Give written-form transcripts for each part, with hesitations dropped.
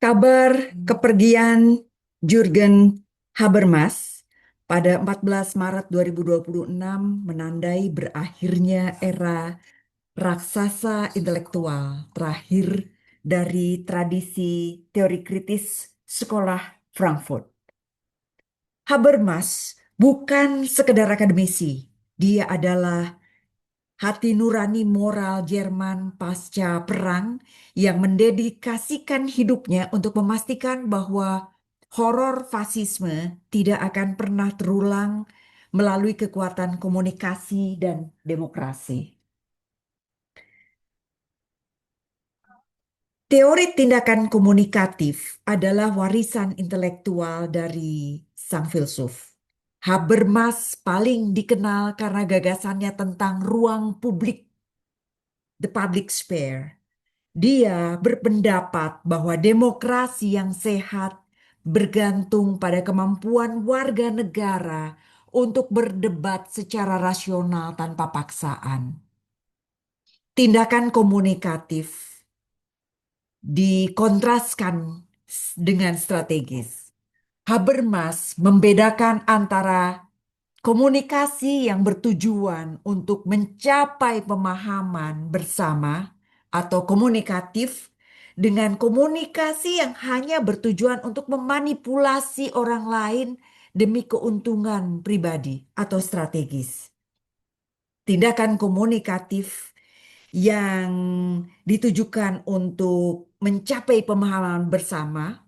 Kabar kepergian Jurgen Habermas pada 14 Maret 2026 menandai berakhirnya era raksasa intelektual terakhir dari tradisi teori kritis sekolah Frankfurt. Habermas bukan sekedar akademisi, dia adalah hati nurani moral Jerman pasca perang yang mendedikasikan hidupnya untuk memastikan bahwa horor fasisme tidak akan pernah terulang melalui kekuatan komunikasi dan demokrasi. Teori tindakan komunikatif adalah warisan intelektual dari sang filsuf. Habermas paling dikenal karena gagasannya tentang ruang publik, the public sphere. Dia berpendapat bahwa demokrasi yang sehat bergantung pada kemampuan warga negara untuk berdebat secara rasional tanpa paksaan. Tindakan komunikatif dikontraskan dengan strategis. Habermas membedakan antara komunikasi yang bertujuan untuk mencapai pemahaman bersama atau komunikatif dengan komunikasi yang hanya bertujuan untuk memanipulasi orang lain demi keuntungan pribadi atau strategis. Tindakan komunikatif yang ditujukan untuk mencapai pemahaman bersama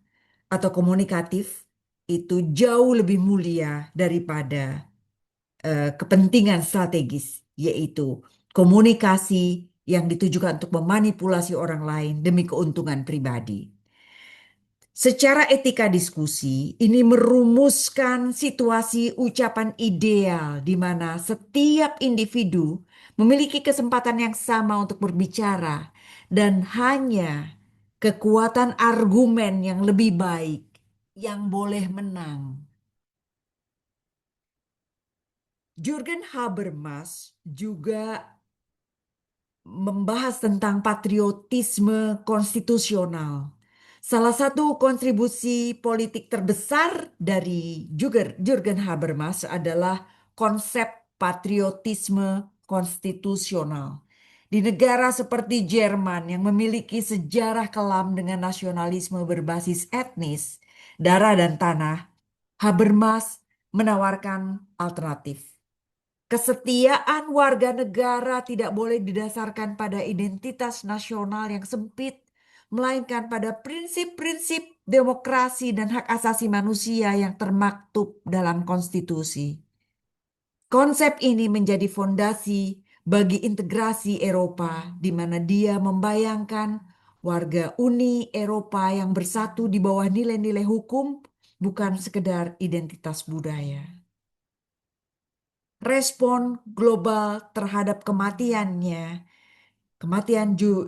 atau komunikatif itu jauh lebih mulia daripada kepentingan strategis, yaitu komunikasi yang ditujukan untuk memanipulasi orang lain demi keuntungan pribadi. Secara etika diskusi, ini merumuskan situasi ucapan ideal di mana setiap individu memiliki kesempatan yang sama untuk berbicara dan hanya kekuatan argumen yang lebih baik yang boleh menang. Jürgen Habermas juga membahas tentang patriotisme konstitusional. Salah satu kontribusi politik terbesar dari Jürgen Habermas adalah konsep patriotisme konstitusional. Di negara seperti Jerman yang memiliki sejarah kelam dengan nasionalisme berbasis etnis, darah dan tanah, Habermas menawarkan alternatif. Kesetiaan warga negara tidak boleh didasarkan pada identitas nasional yang sempit, melainkan pada prinsip-prinsip demokrasi dan hak asasi manusia yang termaktub dalam konstitusi. Konsep ini menjadi fondasi bagi integrasi Eropa, di mana dia membayangkan warga Uni Eropa yang bersatu di bawah nilai-nilai hukum, bukan sekedar identitas budaya. Respon global terhadap kematian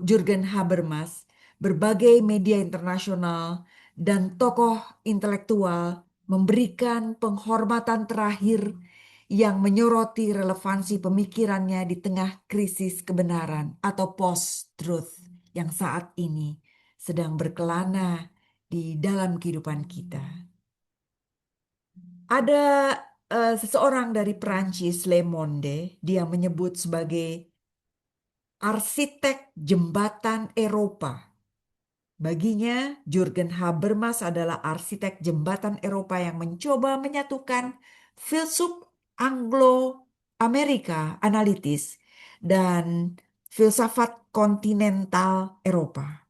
Jürgen Habermas, berbagai media internasional dan tokoh intelektual memberikan penghormatan terakhir yang menyoroti relevansi pemikirannya di tengah krisis kebenaran atau post-truth yang saat ini sedang berkelana di dalam kehidupan kita. Ada seseorang dari Prancis, Le Monde, dia menyebut sebagai arsitek jembatan Eropa. Baginya, Jürgen Habermas adalah arsitek jembatan Eropa yang mencoba menyatukan filsuf Anglo-Amerika analitis dan filsafat kontinental Eropa.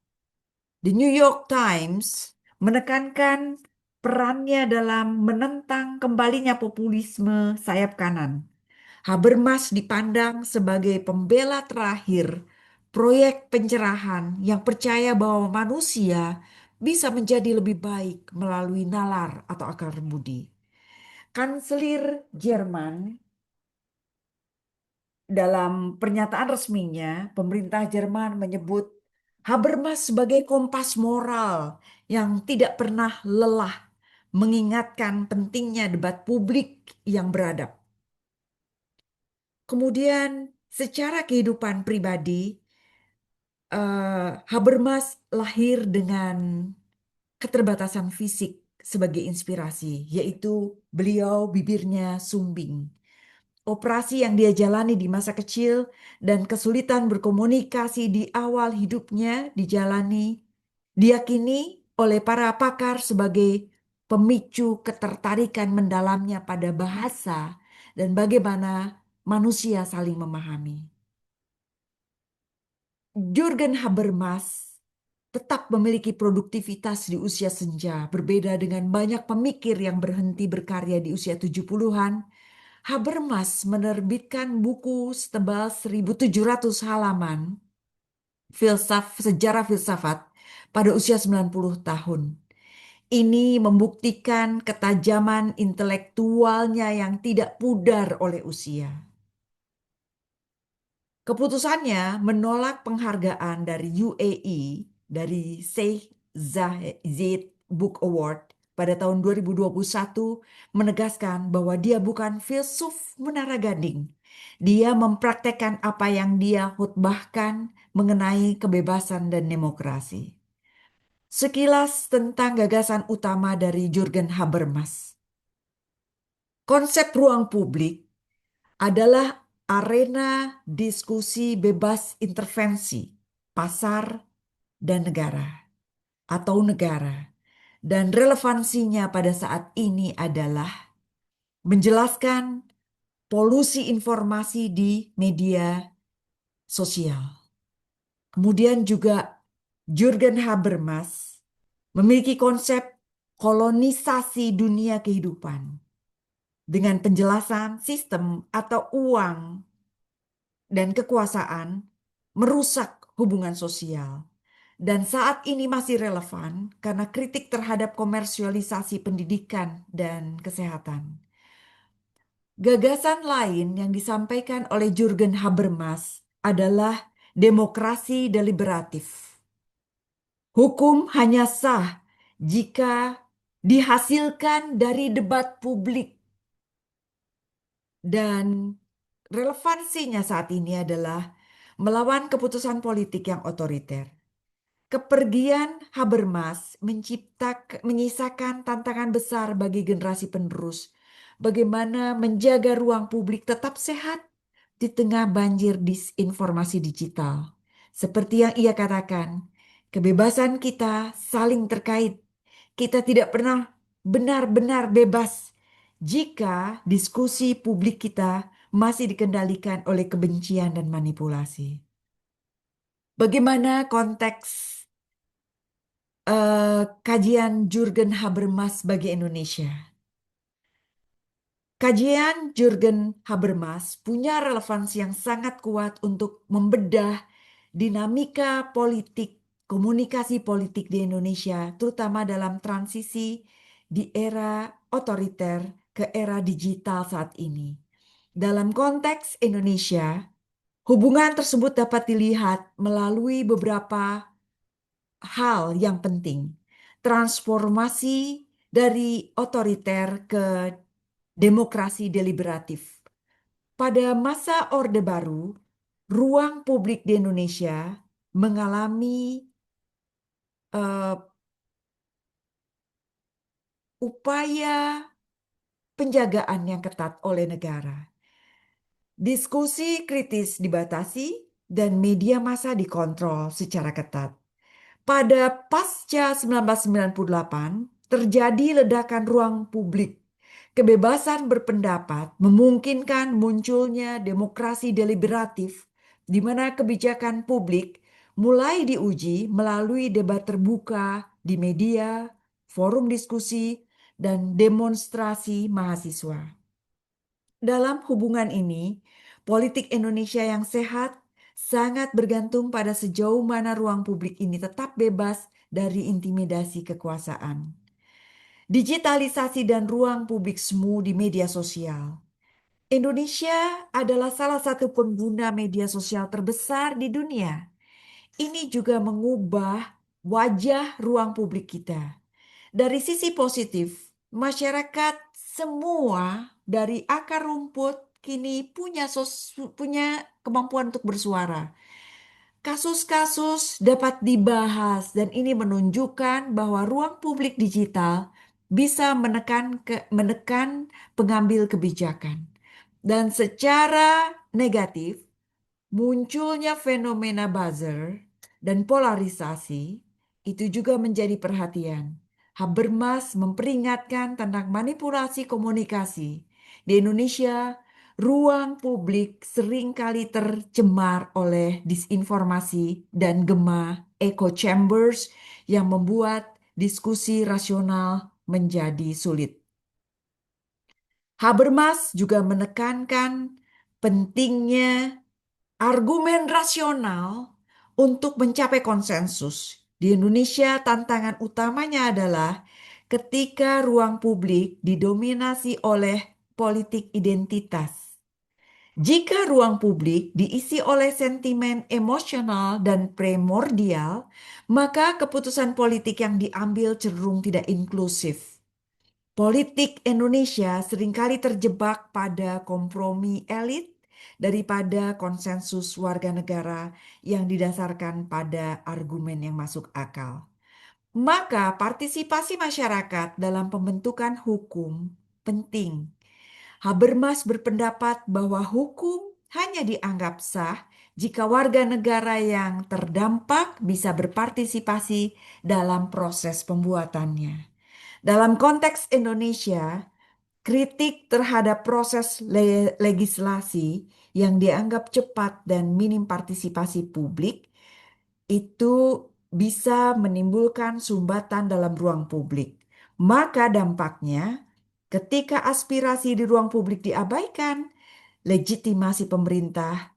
The New York Times menekankan perannya dalam menentang kembalinya populisme sayap kanan. Habermas dipandang sebagai pembela terakhir proyek pencerahan yang percaya bahwa manusia bisa menjadi lebih baik melalui nalar atau akar budi. Kanselir Jerman dalam pernyataan resminya, pemerintah Jerman menyebut Habermas sebagai kompas moral yang tidak pernah lelah mengingatkan pentingnya debat publik yang beradab. Kemudian secara kehidupan pribadi, Habermas lahir dengan keterbatasan fisik sebagai inspirasi, yaitu beliau bibirnya sumbing. Operasi yang dia jalani di masa kecil dan kesulitan berkomunikasi di awal hidupnya diyakini oleh para pakar sebagai pemicu ketertarikan mendalamnya pada bahasa dan bagaimana manusia saling memahami. Jürgen Habermas tetap memiliki produktivitas di usia senja, berbeda dengan banyak pemikir yang berhenti berkarya di usia 70-an. Habermas menerbitkan buku setebal 1.700 halaman sejarah filsafat pada usia 90 tahun. Ini membuktikan ketajaman intelektualnya yang tidak pudar oleh usia. Keputusannya menolak penghargaan dari UAE, dari Sheikh Zayed Book Award pada tahun 2021 menegaskan bahwa dia bukan filsuf menara gading. Dia mempraktekkan apa yang dia khutbahkan mengenai kebebasan dan demokrasi. Sekilas tentang gagasan utama dari Jürgen Habermas. Konsep ruang publik adalah arena diskusi bebas intervensi pasar dan negara atau negara. Dan relevansinya pada saat ini adalah menjelaskan polusi informasi di media sosial. Kemudian juga Jürgen Habermas memiliki konsep kolonisasi dunia kehidupan dengan penjelasan sistem atau uang dan kekuasaan merusak hubungan sosial. Dan saat ini masih relevan karena kritik terhadap komersialisasi pendidikan dan kesehatan. Gagasan lain yang disampaikan oleh Jürgen Habermas adalah demokrasi deliberatif. Hukum hanya sah jika dihasilkan dari debat publik. Dan relevansinya saat ini adalah melawan keputusan politik yang otoriter. Kepergian Habermas menyisakan tantangan besar bagi generasi penerus. Bagaimana menjaga ruang publik tetap sehat di tengah banjir disinformasi digital. Seperti yang ia katakan, kebebasan kita saling terkait. Kita tidak pernah benar-benar bebas jika diskusi publik kita masih dikendalikan oleh kebencian dan manipulasi. Bagaimana konteks kajian Jürgen Habermas bagi Indonesia? Kajian Jürgen Habermas punya relevansi yang sangat kuat untuk membedah dinamika politik, komunikasi politik di Indonesia, terutama dalam transisi di era otoriter ke era digital saat ini. Dalam konteks Indonesia, hubungan tersebut dapat dilihat melalui beberapa hal yang penting. Transformasi dari otoriter ke demokrasi deliberatif. Pada masa Orde Baru, ruang publik di Indonesia mengalami uh, upaya penjagaan yang ketat oleh negara. Diskusi kritis dibatasi dan media massa dikontrol secara ketat. Pada pasca 1998, terjadi ledakan ruang publik. Kebebasan berpendapat memungkinkan munculnya demokrasi deliberatif, di mana kebijakan publik mulai diuji melalui debat terbuka di media, forum diskusi, dan demonstrasi mahasiswa. Dalam hubungan ini, politik Indonesia yang sehat sangat bergantung pada sejauh mana ruang publik ini tetap bebas dari intimidasi kekuasaan. Digitalisasi dan ruang publik semu di media sosial. Indonesia adalah salah satu pengguna media sosial terbesar di dunia. Ini juga mengubah wajah ruang publik kita. Dari sisi positif, masyarakat semua dari akar rumput kini punya kemampuan untuk bersuara. kasus-kasus dapat dibahas dan ini menunjukkan bahwa ruang publik digital bisa menekan pengambil kebijakan. Dan secara negatif, munculnya fenomena buzzer dan polarisasi itu juga menjadi perhatian. Habermas memperingatkan tentang manipulasi komunikasi. Di Indonesia, ruang publik seringkali tercemar oleh disinformasi dan gema echo chambers yang membuat diskusi rasional menjadi sulit. Habermas juga menekankan pentingnya argumen rasional untuk mencapai konsensus. Di Indonesia, tantangan utamanya adalah ketika ruang publik didominasi oleh politik identitas. Jika ruang publik diisi oleh sentimen emosional dan primordial, maka keputusan politik yang diambil cenderung tidak inklusif. Politik Indonesia seringkali terjebak pada kompromi elit daripada konsensus warga negara yang didasarkan pada argumen yang masuk akal. Maka partisipasi masyarakat dalam pembentukan hukum penting. Habermas berpendapat bahwa hukum hanya dianggap sah jika warga negara yang terdampak bisa berpartisipasi dalam proses pembuatannya. Dalam konteks Indonesia, kritik terhadap proses legislasi yang dianggap cepat dan minim partisipasi publik itu bisa menimbulkan sumbatan dalam ruang publik. Maka dampaknya, ketika aspirasi di ruang publik diabaikan, legitimasi pemerintah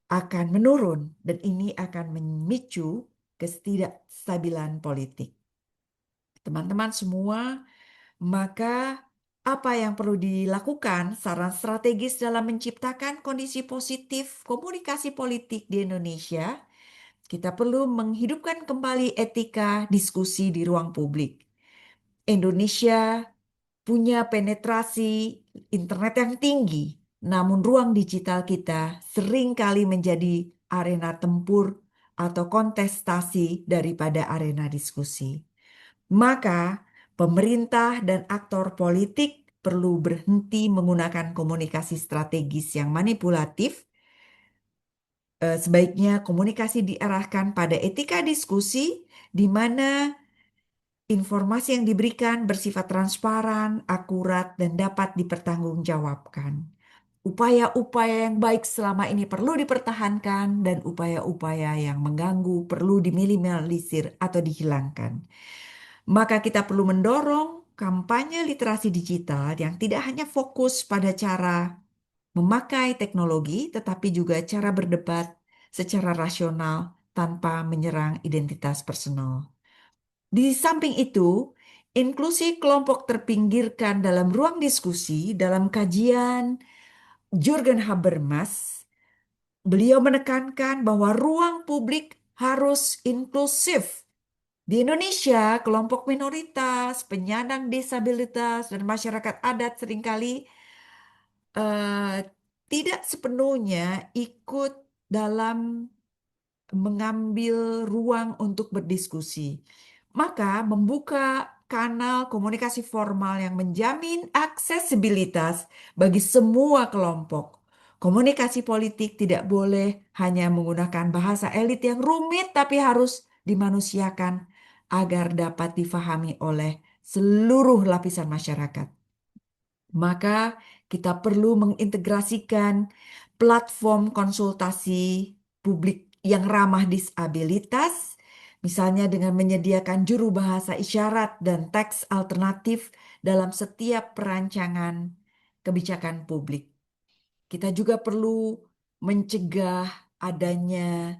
akan menurun dan ini akan memicu ketidakstabilan politik. Teman-teman semua, maka apa yang perlu dilakukan, saran strategis dalam menciptakan kondisi positif komunikasi politik di Indonesia, kita perlu menghidupkan kembali etika diskusi di ruang publik. Indonesia punya penetrasi internet yang tinggi, namun ruang digital kita seringkali menjadi arena tempur atau kontestasi daripada arena diskusi. Maka pemerintah dan aktor politik perlu berhenti menggunakan komunikasi strategis yang manipulatif. Sebaiknya komunikasi diarahkan pada etika diskusi di mana informasi yang diberikan bersifat transparan, akurat, dan dapat dipertanggungjawabkan. Upaya-upaya yang baik selama ini perlu dipertahankan dan upaya-upaya yang mengganggu perlu diminimalisir atau dihilangkan. Maka kita perlu mendorong kampanye literasi digital yang tidak hanya fokus pada cara memakai teknologi, tetapi juga cara berdebat secara rasional tanpa menyerang identitas personal. Di samping itu, inklusi kelompok terpinggirkan dalam ruang diskusi dalam kajian Jürgen Habermas, beliau menekankan bahwa ruang publik harus inklusif. Di Indonesia, kelompok minoritas, penyandang disabilitas, dan masyarakat adat seringkali eh, tidak sepenuhnya ikut dalam mengambil ruang untuk berdiskusi. Maka membuka kanal komunikasi formal yang menjamin aksesibilitas bagi semua kelompok. Komunikasi politik tidak boleh hanya menggunakan bahasa elit yang rumit, tapi harus dimanusiakan agar dapat difahami oleh seluruh lapisan masyarakat. Maka kita perlu mengintegrasikan platform konsultasi publik yang ramah disabilitas, misalnya dengan menyediakan juru bahasa isyarat dan teks alternatif dalam setiap perancangan kebijakan publik. Kita juga perlu mencegah adanya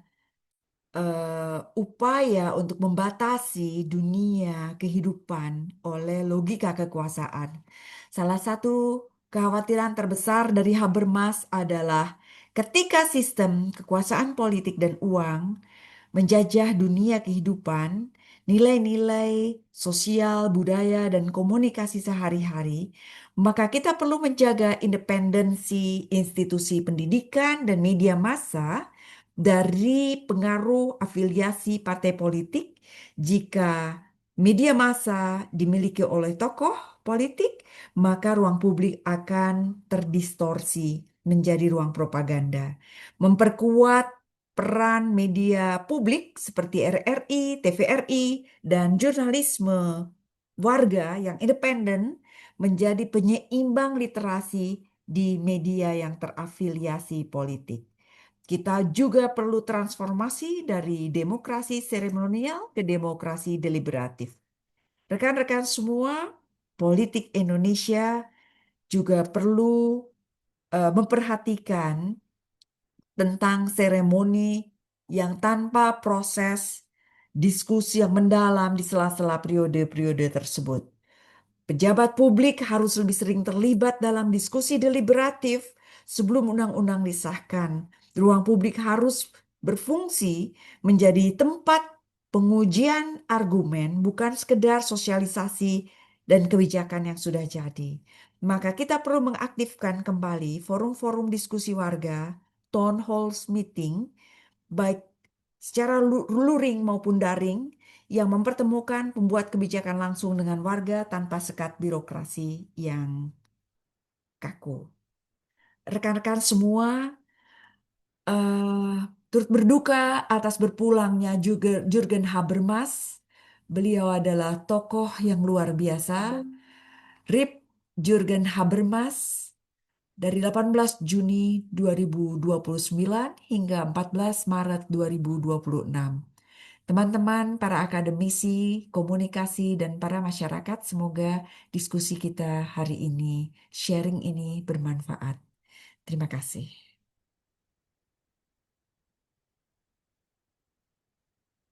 upaya untuk membatasi dunia kehidupan oleh logika kekuasaan. Salah satu kekhawatiran terbesar dari Habermas adalah ketika sistem kekuasaan politik dan uang menjajah dunia kehidupan, nilai-nilai sosial, budaya, dan komunikasi sehari-hari, maka kita perlu menjaga independensi institusi pendidikan dan media massa dari pengaruh afiliasi partai politik. Jika media massa dimiliki oleh tokoh politik, maka ruang publik akan terdistorsi menjadi ruang propaganda. Memperkuat peran media publik seperti RRI, TVRI, dan jurnalisme warga yang independen menjadi penyeimbang literasi di media yang terafiliasi politik. Kita juga perlu transformasi dari demokrasi seremonial ke demokrasi deliberatif. Rekan-rekan semua, politik Indonesia juga perlu memperhatikan tentang seremoni yang tanpa proses diskusi yang mendalam di sela-sela periode-periode tersebut. Pejabat publik harus lebih sering terlibat dalam diskusi deliberatif sebelum undang-undang disahkan. Ruang publik harus berfungsi menjadi tempat pengujian argumen, bukan sekedar sosialisasi dan kebijakan yang sudah jadi. Maka kita perlu mengaktifkan kembali forum-forum diskusi warga, town halls meeting, baik secara luring maupun daring, yang mempertemukan pembuat kebijakan langsung dengan warga tanpa sekat birokrasi yang kaku. Rekan-rekan semua, eh, turut berduka atas berpulangnya Jurgen Habermas. Beliau adalah tokoh yang luar biasa. RIP Jurgen Habermas dari 18 Juni 2029 hingga 14 Maret 2026. Teman-teman, para akademisi, komunikasi, dan para masyarakat, semoga diskusi kita hari ini, sharing ini bermanfaat. Terima kasih.